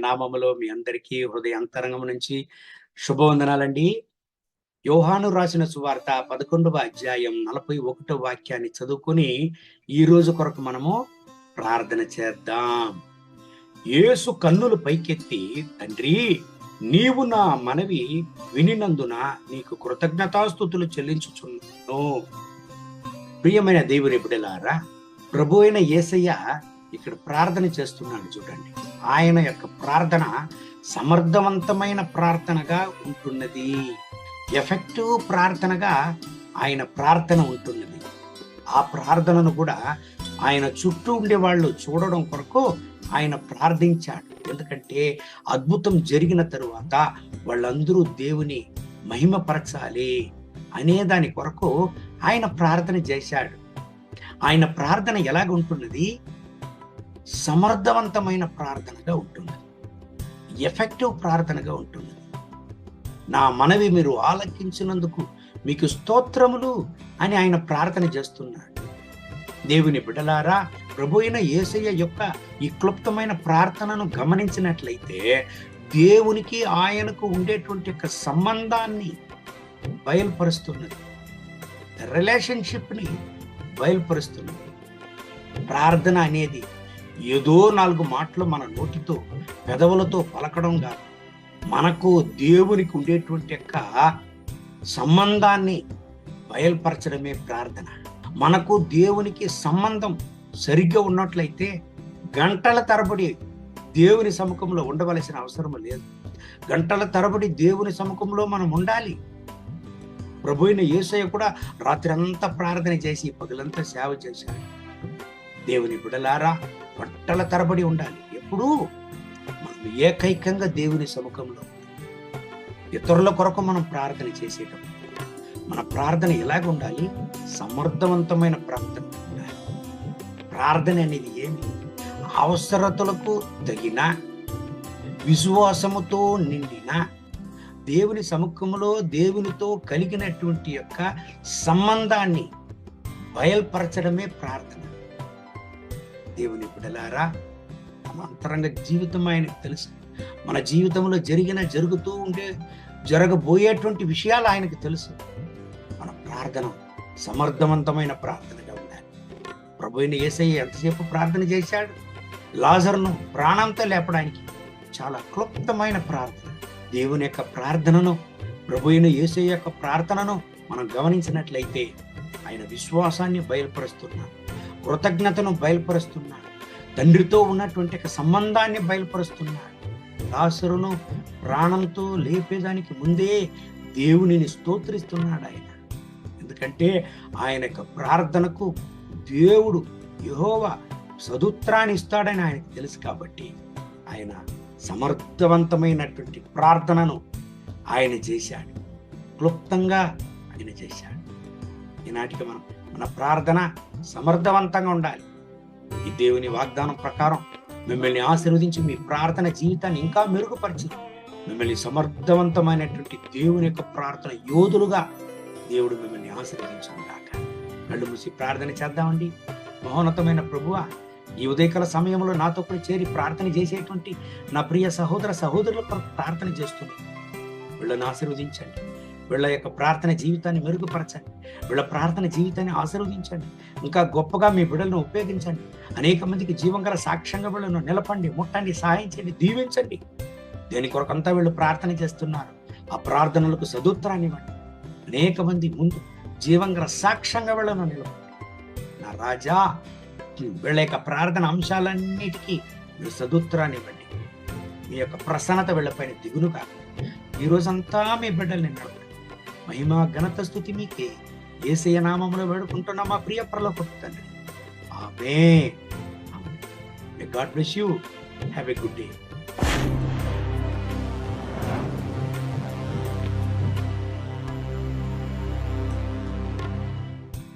నామములో మీ అందరికీ హృదయ అంతరంగం నుంచి శుభవందనాలండి. యోహాను రాసిన సువార్త 11వ అధ్యాయం 41వ వాక్యాన్ని చదువుకొని ఈ రోజు కొరకు మనము ప్రార్థన చేద్దాం. యేసు కన్నులు పైకెత్తి, తండ్రి, నీవు నా మనవి వినినందున నీకు కృతజ్ఞతాస్తుతులు చెల్లించుచున్నాను. ప్రియమైన దేవుని బిడ్డలారా, ప్రభు అయిన యేసయ్య ఇక్కడ ప్రార్థన చేస్తున్నాడు. చూడండి, ఆయన యొక్క ప్రార్థన సమర్థవంతమైన ప్రార్థనగా ఉంటున్నది. ఎఫెక్టివ్ ప్రార్థనగా ఆయన ప్రార్థన ఉంటున్నది. ఆ ప్రార్థనను కూడా ఆయన చుట్టూ ఉండే వాళ్ళు చూడడం కొరకు ఆయన ప్రార్థించాడు. ఎందుకంటే అద్భుతం జరిగిన తరువాత వాళ్ళందరూ దేవుని మహిమపరచాలి అనే దాని కొరకు ఆయన ప్రార్థన చేశాడు. ఆయన ప్రార్థన ఎలాగ ఉంటున్నది? సమర్థవంతమైన ప్రార్థనగా ఉంటుంది, ఎఫెక్టివ్ ప్రార్థనగా ఉంటుంది. నా మనవి మీరు ఆలకించినందుకు మీకు స్తోత్రములు అని ఆయన ప్రార్థన చేస్తున్నాడు. దేవుని బిడ్డలారా, ప్రభు అయిన యేసయ్య యొక్క ఈ క్లుప్తమైన ప్రార్థనను గమనించినట్లయితే దేవునికి ఆయనకు ఉండేటువంటి యొక్క సంబంధాన్ని బయలుపరుస్తున్నది, రిలేషన్షిప్ని బయలుపరుస్తున్నది. ప్రార్థన అనేది ఏదో 4 మాటలు మన నోటితో పెదవులతో పలకడం కాదు, మనకు దేవునికి ఉండేటువంటి యొక్క సంబంధాన్ని బయలుపరచడమే ప్రార్థన. మనకు దేవునికి సంబంధం సరిగ్గా ఉన్నట్లయితే గంటల తరబడి దేవుని సముఖంలో ఉండవలసిన అవసరం లేదు. గంటల తరబడి దేవుని సముఖంలో మనం ఉండాలి. ప్రభు అయిన యేసయ్య కూడా రాత్రి అంతా ప్రార్థన చేసి పగలంతా సేవ చేశాడు. దేవుని బిడ్డలారా, గంటల తరబడి ఉండాలి. ఎప్పుడూ మనం ఏకైకంగా దేవుని సముఖంలో, ఇతరుల కొరకు మనం ప్రార్థన చేసేటప్పుడు మన ప్రార్థన ఎలాగ ఉండాలి? సమర్థవంతమైన ప్రార్థన ఉండాలి. ప్రార్థన అనేది ఏమి? అవసరతలకు తగిన విశ్వాసముతో నిండిన దేవుని సముఖంలో దేవునితో కలిగినటువంటి యొక్క సంబంధాన్ని బయలుపరచడమే ప్రార్థన. దేవుని బిడ్డలారా, మన అంతరంగ జీవితం ఆయనకు తెలుసు. మన జీవితంలో జరుగుతూ ఉండే జరగబోయేటువంటి విషయాలు ఆయనకు తెలుసు. మన ప్రార్థన సమర్థవంతమైన ప్రార్థనగా ఉండాలి. ప్రభు అయిన యేసయ్య ఎంతసేపు ప్రార్థన చేశాడు? లాజరును ప్రాణంతో లేపడానికి చాలా క్లుప్తమైన ప్రార్థన. దేవుని యొక్క ప్రార్థనను, ప్రభు అయిన యేసయ్య యొక్క ప్రార్థనను మనం గమనించినట్లయితే ఆయన విశ్వాసాన్ని బయలుపరుస్తున్నాడు, కృతజ్ఞతను బయలుపరుస్తున్నాడు, తండ్రితో ఉన్నటువంటి సంబంధాన్ని బయలుపరుస్తున్నాడు. లాజరును ప్రాణంతో లేపేదానికి ముందే దేవునిని స్తోత్రిస్తున్నాడు ఆయన. ఎందుకంటే ఆయన యొక్క ప్రార్థనకు దేవుడు యెహోవా సదుత్రాన్ని ఇస్తాడని ఆయనకు తెలుసు. కాబట్టి ఆయన సమర్థవంతమైనటువంటి ప్రార్థనను ఆయన చేశాడు, క్లుప్తంగా ఆయన చేశాడు. ఈనాటికి మన ప్రార్థన సమర్థవంతంగా ఉండాలి. ఈ దేవుని వాగ్దానం ప్రకారం మిమ్మల్ని ఆశీర్వదించి మీ ప్రార్థన జీవితాన్ని ఇంకా మెరుగుపరిచి మిమ్మల్ని సమర్థవంతమైనటువంటి దేవుని యొక్క ప్రార్థన యోధులుగా దేవుడు మిమ్మల్ని ఆశీర్వదించుగాక. కళ్ళు మూసి ప్రార్థన చేద్దామండి. మహోన్నతమైన ప్రభువా, ఈ ఉదయకాల సమయంలో నాతో కూడా చేరి ప్రార్థన చేసేటువంటి నా ప్రియ సహోదర సహోదరుల కొరకు ప్రార్థన చేస్తున్నాను. వీళ్ళని ఆశీర్వదించండి, వీళ్ళ యొక్క ప్రార్థన జీవితాన్ని మెరుగుపరచండి, వీళ్ళ ప్రార్థన జీవితాన్ని ఆశీర్వదించండి. ఇంకా గొప్పగా మీ బిడ్డలను ఉపయోగించండి. అనేక మందికి జీవంగల సాక్ష్యంగా వీళ్ళను నిలపండి, ముట్టండి, సహాయం చేయండి, దీవించండి. దేని కొరకంతా వీళ్ళు ప్రార్థన చేస్తున్నారు, ఆ ప్రార్థనలకు సదుత్తరాన్ని ఇవ్వండి. అనేక మంది ముందు జీవంగల సాక్ష్యంగా వీళ్ళను నిలపండి. నా రాజా, వీళ్ళ యొక్క ప్రార్థన అంశాలన్నిటికీ మీరు సదుత్తరాన్ని ఇవ్వండి. మీ యొక్క ప్రసన్నత వీళ్ళపైన దిగులు కాదు. ఈ రోజంతా మీ బిడ్డల్ని నడపండి. మహిమ ఘనత స్తుతి మీకే. యేసయ్య నామములో వేడుకుంటున్నా మా ప్రియ పరలోకపు తండ్రి. Amen. God bless you. Have a good day.